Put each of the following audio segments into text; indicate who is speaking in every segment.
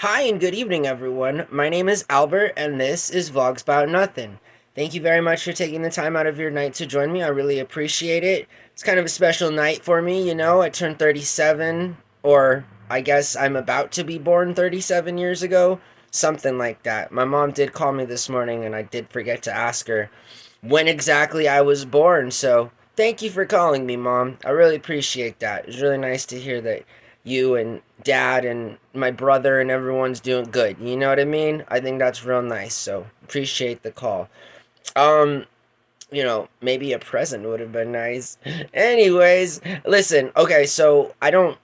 Speaker 1: Hi and good evening, everyone. My name is Albert, and this is Vlogs About Nothing. Thank you very much for taking the time out of your night to join me. I really appreciate it. It's kind of a special night for me, you know. I turned 37, or I guess I'm about to be born 37 years ago, something like that. My mom did call me this morning, and I did forget to ask her when exactly I was born, so thank you for calling me, Mom. I really appreciate that. It's really nice to hear that you and Dad and my brother and everyone's doing good. You know what I mean? I think that's real nice, so appreciate the call. Um, maybe a present would have been nice. Anyways, listen, okay, so I don't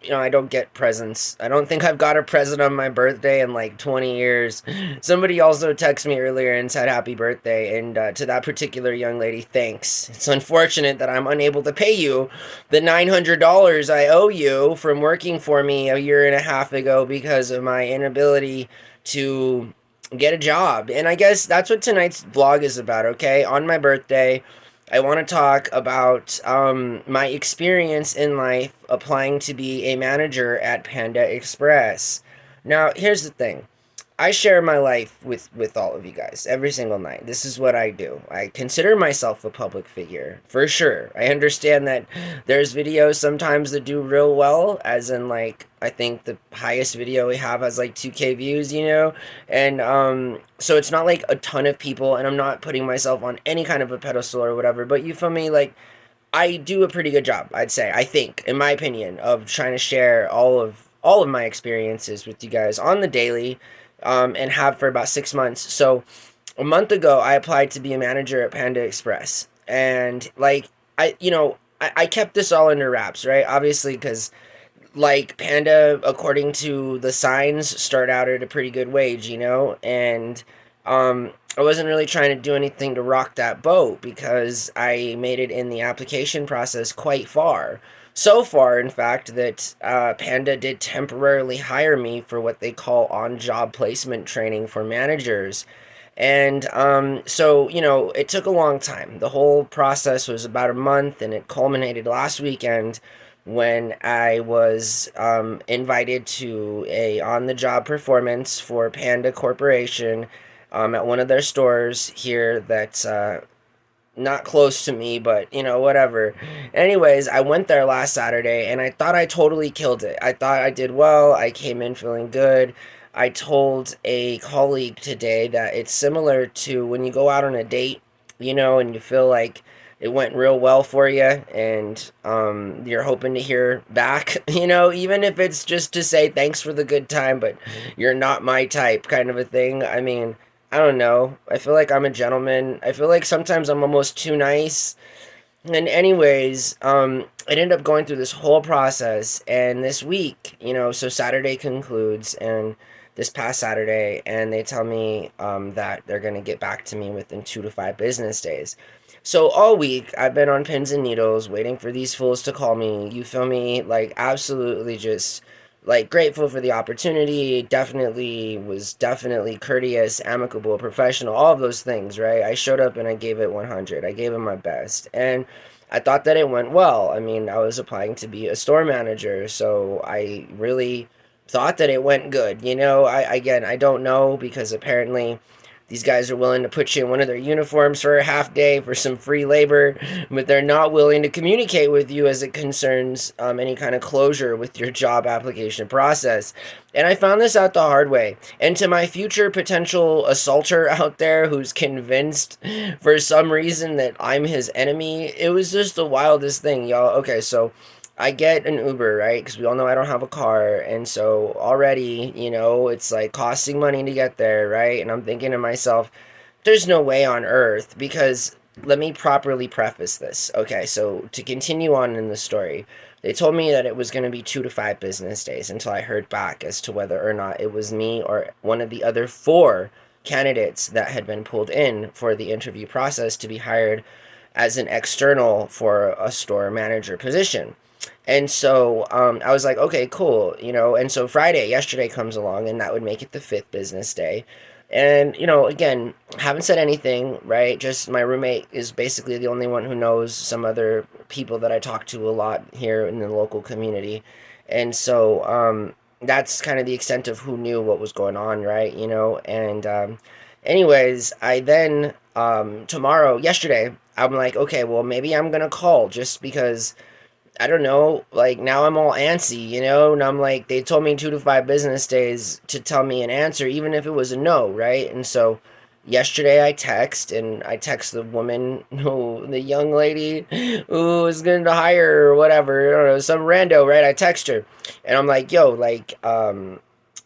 Speaker 1: get presents. I don't think I've got a present on my birthday in like 20 years. Somebody also texted me earlier and said happy birthday, and to that particular young lady, thanks. It's unfortunate that I'm unable to pay you the $900 I owe you from working for me a year and a half ago because of my inability to get a job. And I guess that's what tonight's vlog is about, okay? On my birthday, I want to talk about my experience in life applying to be a manager at Panda Express. Now, here's the thing. I share my life with all of you guys every single night. This is what I do. I consider myself a public figure, for sure. I understand that there's videos sometimes that do real well, as in like I think the highest video we have has like 2K views, you know? And so it's not like a ton of people, and I'm not putting myself on any kind of a pedestal or whatever, but you feel me? Like I do a pretty good job, I'd say. I think, in my opinion, of trying to share all of my experiences with you guys on the daily, and have for about 6 months. So a month ago, I applied to be a manager at Panda Express, and like I kept this all under wraps, right? Obviously, because like Panda, according to the signs, start out at a pretty good wage, you know, and I wasn't really trying to do anything to rock that boat because I made it in the application process quite far. So far, in fact, that Panda did temporarily hire me for what they call on job placement training for managers. And so, it took a long time. The whole process was about a month, and it culminated last weekend when I was invited to a on-the-job performance for Panda Corporation at one of their stores here that's not close to me, but whatever. Anyways, I went there last Saturday and I thought I totally killed it. I thought I did well. I came in feeling good. I told a colleague today that it's similar to when you go out on a date, and you feel like it went real well for you, and you're hoping to hear back, even if it's just to say thanks for the good time, but you're not my type kind of a thing. I mean, I don't know. I feel like I'm a gentleman. I feel like sometimes I'm almost too nice. And anyways, I ended up going through this whole process, and this week, so Saturday concludes, and this past Saturday, and they tell me that they're gonna get back to me within 2 to 5 business days. So all week I've been on pins and needles waiting for these fools to call me. You feel me? Like absolutely just like grateful for the opportunity. Definitely courteous, amicable, professional, all of those things, right? I showed up and I gave it 100. I gave it my best. And I thought that it went well. I mean, I was applying to be a store manager, so I really thought that it went good. I don't know because apparently these guys are willing to put you in one of their uniforms for a half day for some free labor, but they're not willing to communicate with you as it concerns any kind of closure with your job application process. And I found this out the hard way. And to my future potential assaulter out there who's convinced for some reason that I'm his enemy, it was just the wildest thing, y'all. Okay, so I get an Uber, right? Because we all know I don't have a car. And so already, it's like costing money to get there, right? And I'm thinking to myself, there's no way on earth because let me properly preface this. Okay, so to continue on in the story, they told me that it was going to be 2 to 5 business days until I heard back as to whether or not it was me or one of the other 4 candidates that had been pulled in for the interview process to be hired as an external for a store manager position. And so I was like, okay, cool, And so yesterday comes along, and that would make it the 5th business day. And, again, haven't said anything, right? Just my roommate is basically the only one who knows some other people that I talk to a lot here in the local community. And so, that's kind of the extent of who knew what was going on, right? And anyways, I then tomorrow, yesterday, I'm like, okay, well, maybe I'm gonna call just because I don't know, like now I'm all antsy, and I'm like, they told me 2 to 5 business days to tell me an answer, even if it was a no, right? And so yesterday I text the woman the young lady who was going to hire or whatever, I don't know, some rando, right? I text her and I'm like, yo, like,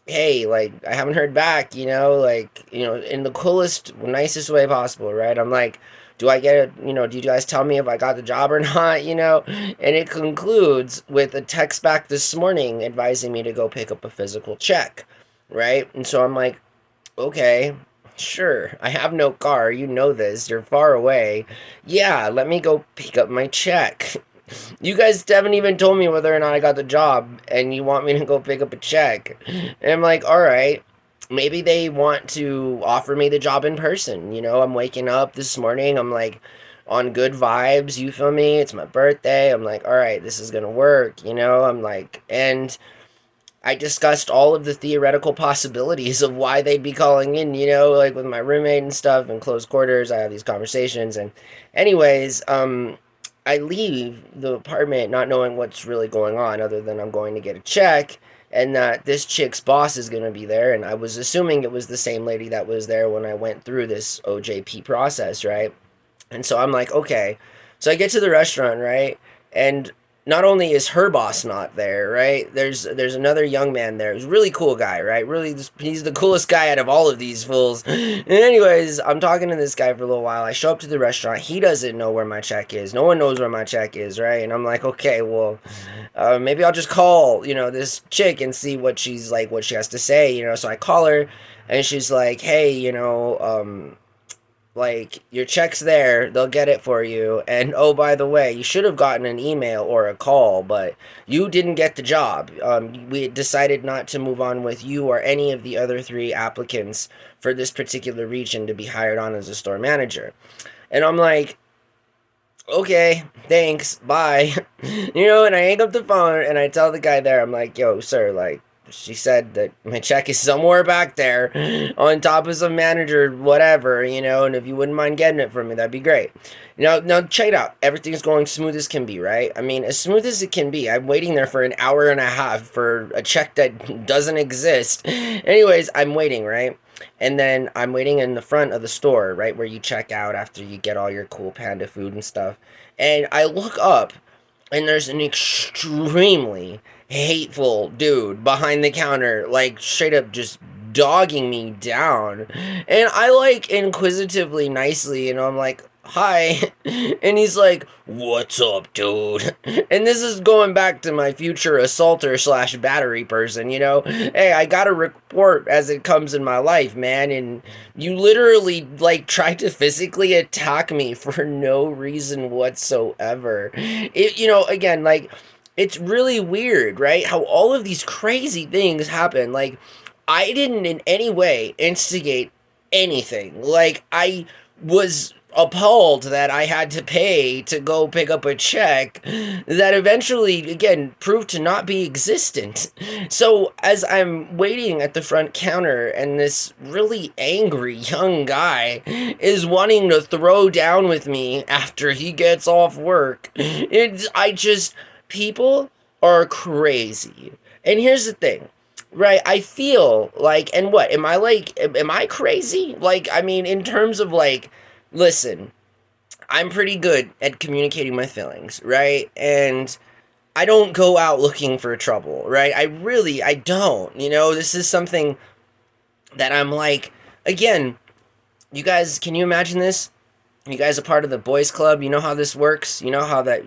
Speaker 1: hey, like, I haven't heard back, like, in the coolest, nicest way possible, right? I'm like, do I get it? Do you guys tell me if I got the job or not? And it concludes with a text back this morning advising me to go pick up a physical check, right? And so I'm like, okay, sure. I have no car. You know this. You're far away. Yeah, let me go pick up my check. You guys haven't even told me whether or not I got the job, and you want me to go pick up a check. And I'm like, all right, maybe they want to offer me the job in person. I'm waking up this morning, I'm like on good vibes, you feel me? It's my birthday. I'm like, all right, this is gonna work, I'm like, and I discussed all of the theoretical possibilities of why they'd be calling in, like with my roommate and stuff in close quarters. I have these conversations. And, anyways, I leave the apartment not knowing what's really going on other than I'm going to get a check and that this chick's boss is going to be there. And I was assuming it was the same lady that was there when I went through this OJP process, right? And so I'm like, okay. So I get to the restaurant, right? And not only is her boss not there, right? There's another young man there. He's a really cool guy, right? Really, he's the coolest guy out of all of these fools. And anyways, I'm talking to this guy for a little while. I show up to the restaurant. He doesn't know where my check is. No one knows where my check is, right? And I'm like, okay, well, maybe I'll just call, this chick and see what she's like, what she has to say, So I call her, and she's like, hey, like, your check's there, they'll get it for you, and oh, by the way, you should have gotten an email or a call, but you didn't get the job. We decided not to move on with you or any of the other 3 applicants for this particular region to be hired on as a store manager. And I'm like, okay, thanks, bye. And I hang up the phone and I tell the guy there, I'm like, yo, sir, like, she said that my check is somewhere back there on top of some manager, whatever, and if you wouldn't mind getting it from me, that'd be great. Now check it out. Everything's going smooth as can be, right? I mean, as smooth as it can be. I'm waiting there for an hour and a half for a check that doesn't exist. Anyways, I'm waiting, right? And then I'm waiting in the front of the store, right, where you check out after you get all your cool panda food and stuff. And I look up, and there's an extremely hateful dude behind the counter, like straight up just dogging me down. And I like inquisitively, nicely, I'm like, hi. And he's like, what's up, dude? And this is going back to my future assaulter slash battery person, Hey, I got a report as it comes in my life, man. And you literally, like, tried to physically attack me for no reason whatsoever. Again, like, it's really weird, right? How all of these crazy things happen. Like, I didn't in any way instigate anything. Like, I was appalled that I had to pay to go pick up a check that eventually, again, proved to not be existent. So as I'm waiting at the front counter and this really angry young guy is wanting to throw down with me after he gets off work, people are crazy. And here's the thing. Right, I feel like, and what, am I crazy? Like, I mean, in terms of, like, listen, I'm pretty good at communicating my feelings, right? And I don't go out looking for trouble, right? I don't, this is something that I'm like, again, you guys, can you imagine this? You guys are part of the boys club, you know how this works? You know how that,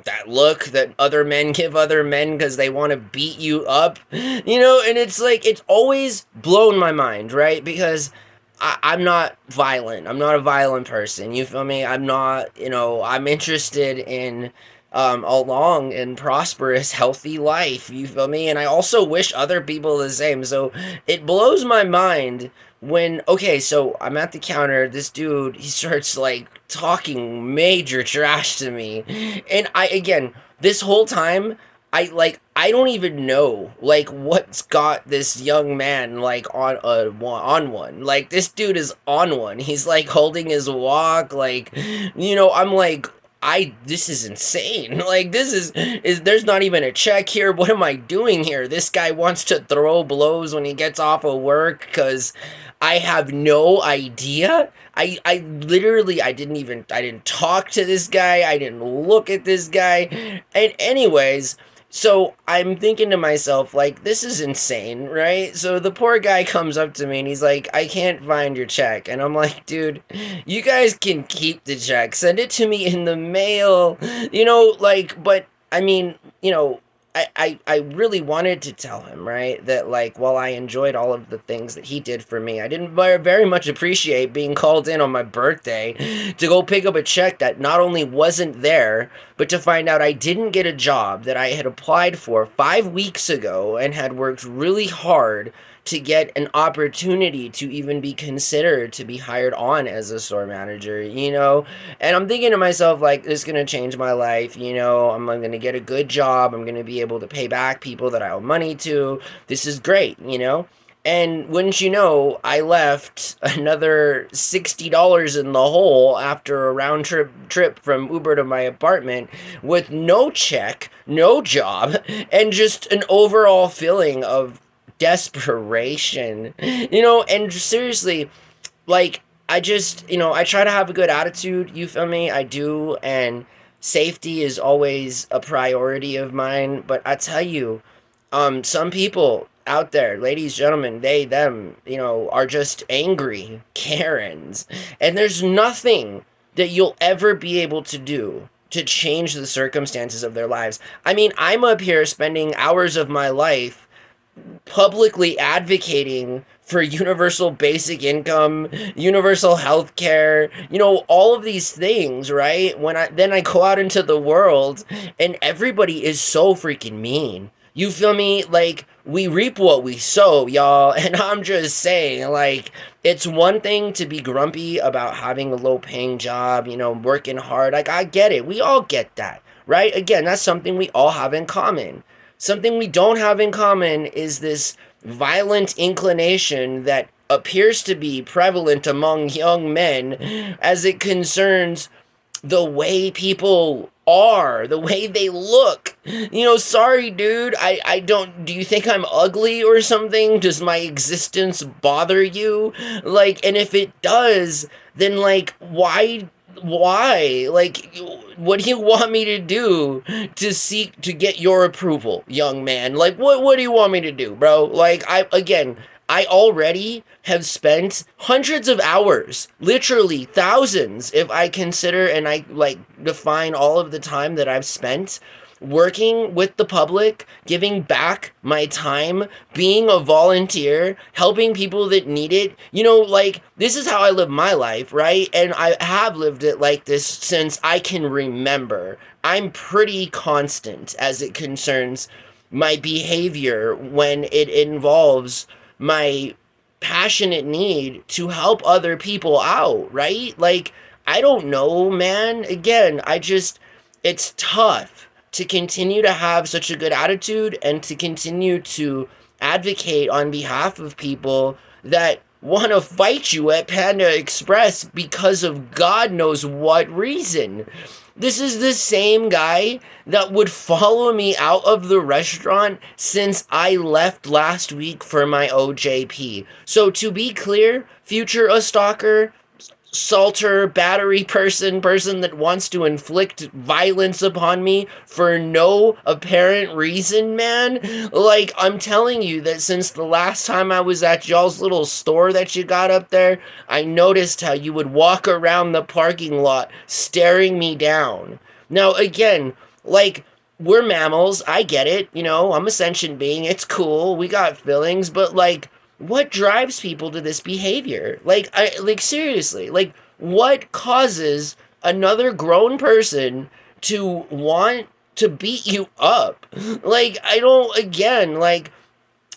Speaker 1: that look that other men give other men because they want to beat you up, and it's like, it's always blown my mind, right? Because I'm not violent. I'm not a violent person. You feel me? I'm not, I'm interested in a long and prosperous, healthy life. You feel me? And I also wish other people the same. So it blows my mind when, okay, so I'm at the counter, this dude, he starts like talking major trash to me. And again, this whole time, I don't even know like what's got this young man like on one. Like this dude is on one. He's like holding his walk. Like, I'm like, I this is insane. Like this is there's not even a check here. What am I doing here? This guy wants to throw blows when he gets off of work because I have no idea. I literally I didn't talk to this guy. I didn't look at this guy. And anyways, so I'm thinking to myself, like, this is insane, right? So the poor guy comes up to me and he's like, I can't find your check. And I'm like, dude, you guys can keep the check. Send it to me in the mail. Like, but I mean, I really wanted to tell him, right, that like while I enjoyed all of the things that he did for me, I didn't very much appreciate being called in on my birthday to go pick up a check that not only wasn't there, but to find out I didn't get a job that I had applied for 5 weeks ago and had worked really hard to get an opportunity to even be considered to be hired on as a store manager. And I'm thinking to myself, like, this is going to change my life. I'm going to get a good job. I'm going to be able to pay back people that I owe money to. This is great. And wouldn't you know, I left another $60 in the hole after a round trip from Uber to my apartment with no check, no job, and just an overall feeling of desperation. And seriously, like, I try to have a good attitude, you feel me? I do, and safety is always a priority of mine, but I tell you, some people out there, ladies, gentlemen, they, them, are just angry Karens, and there's nothing that you'll ever be able to do to change the circumstances of their lives. I mean, I'm up here spending hours of my life publicly advocating for universal basic income, universal health care, all of these things, right? Then I go out into the world and everybody is so freaking mean. You feel me? Like, we reap what we sow, y'all. And I'm just saying, like, it's one thing to be grumpy about having a low paying job, working hard. Like, I get it. We all get that, right? Again, that's something we all have in common. Something we don't have in common is this violent inclination that appears to be prevalent among young men as it concerns the way people are, the way they look. Sorry, dude. I don't. Do you think I'm ugly or something? Does my existence bother you? Like, and if it does, then, like, why? Like, what do you want me to do to seek to get your approval, young man? Like, what do you want me to do, bro? Like, I already have spent hundreds of hours, literally thousands, if I consider and I like define all of the time that I've spent working with the public, giving back my time, being a volunteer, helping people that need it. Like, this is how I live my life, right? And I have lived it like this since I can remember. I'm pretty constant as it concerns my behavior when it involves my passionate need to help other people out, right? Like, I don't know, man. Again, it's tough to continue to have such a good attitude and to continue to advocate on behalf of people that want to fight you at Panda Express because of God knows what reason. This is the same guy that would follow me out of the restaurant since I left last week for my OJP. So to be clear, future a stalker, salter, battery person that wants to inflict violence upon me for no apparent reason, man. Like, I'm telling you that since the last time I was at y'all's little store that you got up there, I noticed how you would walk around the parking lot staring me down. Now, again, like, we're mammals, I get it, I'm a sentient being, it's cool, we got feelings, but, like, what drives people to this behavior? Like, seriously, like, what causes another grown person to want to beat you up? Like, again, like,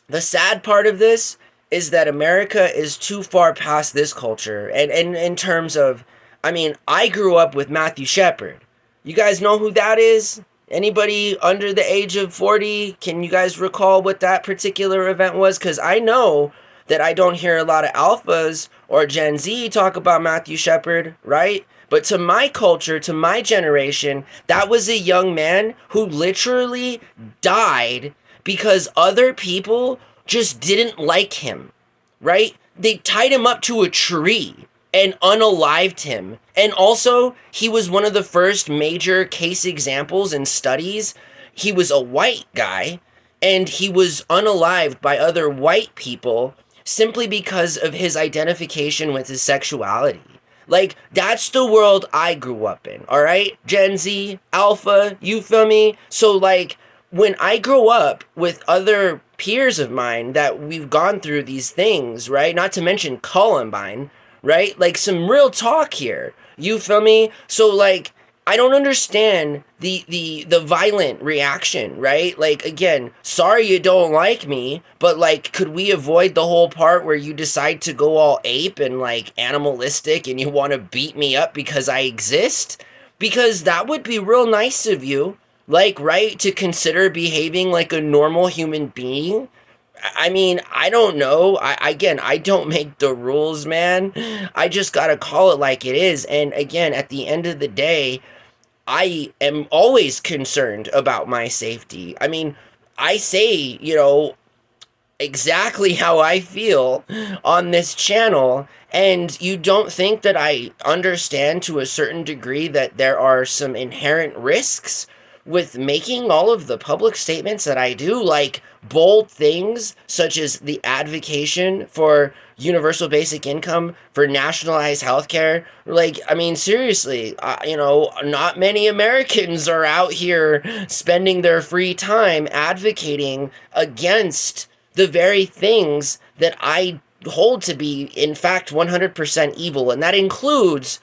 Speaker 1: the sad part of this is that America is too far past this culture. And in terms of, I mean, I grew up with Matthew Shepard. You guys know who that is? Anybody under the age of 40, can you guys recall what that particular event was? Because I know that I don't hear a lot of alphas or Gen Z talk about Matthew Shepard, right? But to my culture, to my generation, that was a young man who literally died because other people just didn't like him, right? They tied him up to a tree and unalived him. And also, he was one of the first major case examples and studies. He was a white guy and he was unalived by other white people simply because of his identification with his sexuality. Like, that's the world I grew up in, all right? Gen Z, Alpha, you feel me? So, like, when I grow up with other peers of mine that we've gone through these things, right? Not to mention Columbine, right? Like, some real talk here. You feel me? So, like, I don't understand the violent reaction, right? Like, again, sorry you don't like me, but like, could we avoid the whole part where you decide to go all ape and like animalistic and you want to beat me up because I exist? Because that would be real nice of you, like, right, to consider behaving like a normal human being. I mean, I don't know. Again, I don't make the rules, man. I just gotta call it like it is. And again, at the end of the day, I am always concerned about my safety. I mean, I say, exactly how I feel on this channel. And you don't think that I understand to a certain degree that there are some inherent risks with making all of the public statements that I do, like bold things such as the advocacy for universal basic income, for nationalized healthcare. Like, I mean, seriously, not many Americans are out here spending their free time advocating against the very things that I hold to be, in fact, 100% evil. And that includes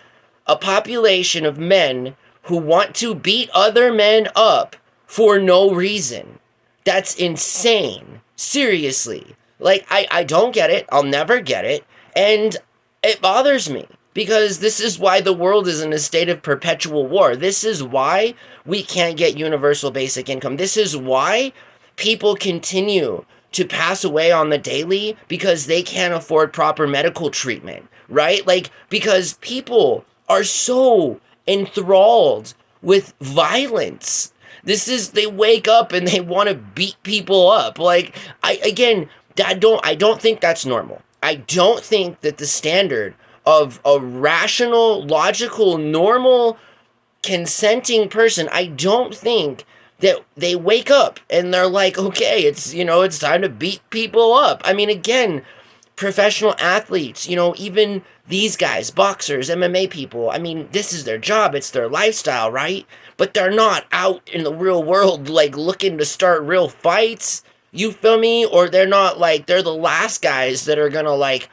Speaker 1: a population of men who want to beat other men up for no reason. That's insane. Seriously. Like, I don't get it. I'll never get it. And it bothers me because this is why the world is in a state of perpetual war. This is why we can't get universal basic income. This is why people continue to pass away on the daily because they can't afford proper medical treatment, right? Like, because people are so enthralled with violence. They wake up and they want to beat people up. Like, I don't think that's normal. I don't think that the standard of a rational, logical, normal, consenting person, I don't think that they wake up and they're like, okay, it's time to beat people up. I mean, again, professional athletes, even these guys, boxers, MMA people, I mean, this is their job, it's their lifestyle, right? But they're not out in the real world, like, looking to start real fights, you feel me? Or they're not, like, they're the last guys that are gonna, like,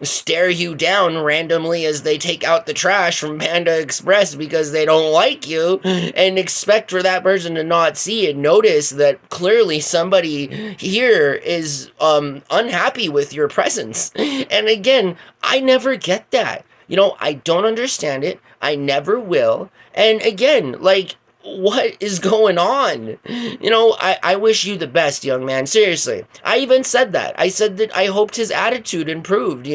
Speaker 1: stare you down randomly as they take out the trash from Panda Express because they don't like you, and expect for that person to not see and notice that clearly somebody here is unhappy with your presence. And again, I never get that. I don't understand it. I never will. And again, like, what is going on? I wish you the best, young man. Seriously. I even said that. I said that I hoped his attitude improved,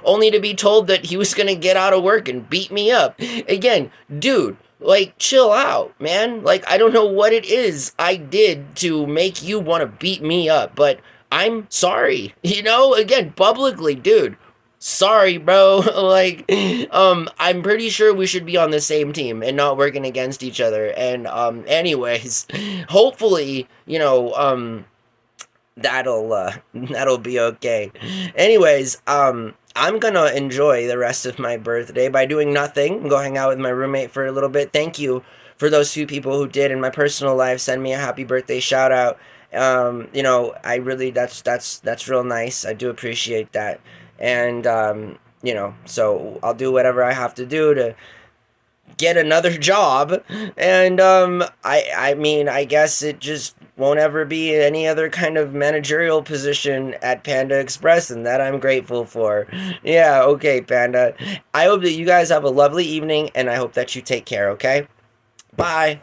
Speaker 1: only to be told that he was going to get out of work and beat me up. Again, dude, like, chill out, man. Like, I don't know what it is I did to make you want to beat me up, but I'm sorry. Again, publicly, dude. Sorry, bro. Like, I'm pretty sure we should be on the same team and not working against each other. And, anyways, hopefully, that'll be okay. Anyways, I'm gonna enjoy the rest of my birthday by doing nothing, go hang out with my roommate for a little bit. Thank you for those few people who did in my personal life send me a happy birthday shout out. I really, that's real nice. I do appreciate that. And, so I'll do whatever I have to do to get another job. And, I mean, I guess it just won't ever be any other kind of managerial position at Panda Express, and that I'm grateful for. Yeah, okay, Panda. I hope that you guys have a lovely evening, and I hope that you take care, okay? Bye.